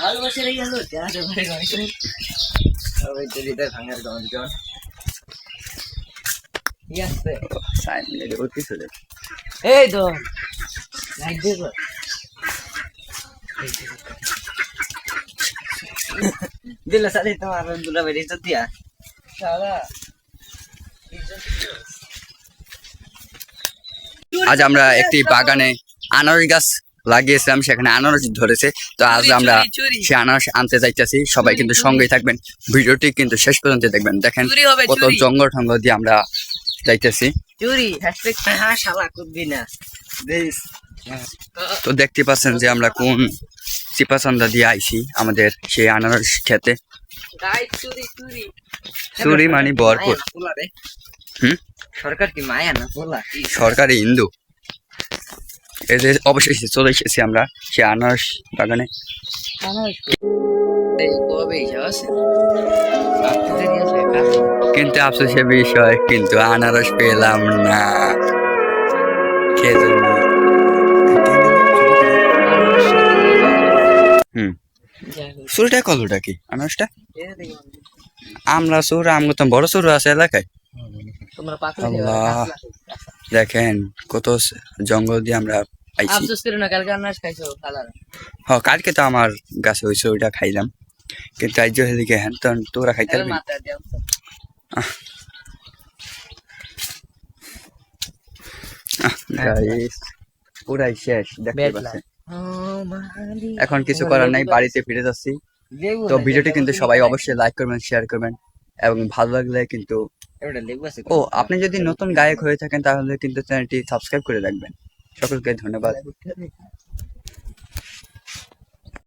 ভালোবাসে রেখে গেল জাহাজে ভরে গেছে ওই তো হৃদয় ভাঙার গঞ্জন কি আছে সাইড মিলে উঠতে চলে এই তো লাইট দেব দিল সাথে তোমার দুলা বেরিয়ে তো দিয়া সারা আজ আমরা একটি বাগানে আনারস গাছ লাগিয়েছিলাম, সেখানে আনারস ধরেছে। তো আজ আমরা সে আনারস আনতে যাইতেছি। সবাই কিন্তু সঙ্গেই থাকবেন, ভিডিওটি কিন্তু শেষ পর্যন্ত দেখবেন। দেখেন কত জঙ্গল ঠঙ্গল দিয়ে আমরা যাইতেছি। চুরি হ্যাশট্যাগ হ্যাঁ শালা করবি না বেশ। তো দেখতে পাচ্ছেন যে আমরা কোন চিপাচান্দা দিয়ে আইছি আমাদের সেই আনারস খেতে। চুরি মানে ভরপুর। সরকার কি মায়া না বলা সরকারি হিন্দু। এদের অবশেষে চলে এসেছি আমরা সে আনারস বাগানে। কিন্তু আফসোসের বিষয় কিন্তু আনারস পেলাম না। চুরিটা কতটা কি আনারসটা? আমরা চোর, আমরা তো বড় চোর আছে এলাকায়। আল্লাহ দেখেন কত জঙ্গল দিয়ে আমরা আইছি। হ্যাঁ কালকে তো আমার গাছে হয়েছে, ওইটা খাইলাম। কিন্তু আজ এদিকে হ্যান তোরা খাইতে পারবি পুরাই শেষ দেখতে পাচ্ছেন। এখন কিছু করার নাই, বাড়িতে ফিরে যাচ্ছি। তো ভিডিওটি কিন্তু সবাই অবশ্যই লাইক করবেন, শেয়ার করবেন এবং ভালো লাগলে কিন্তু আপনি যদি নতুন গায়ক হয়ে থাকেন তাহলে কিন্তু চ্যানেলটি সাবস্ক্রাইব করে রাখবেন। সকলকে ধন্যবাদ।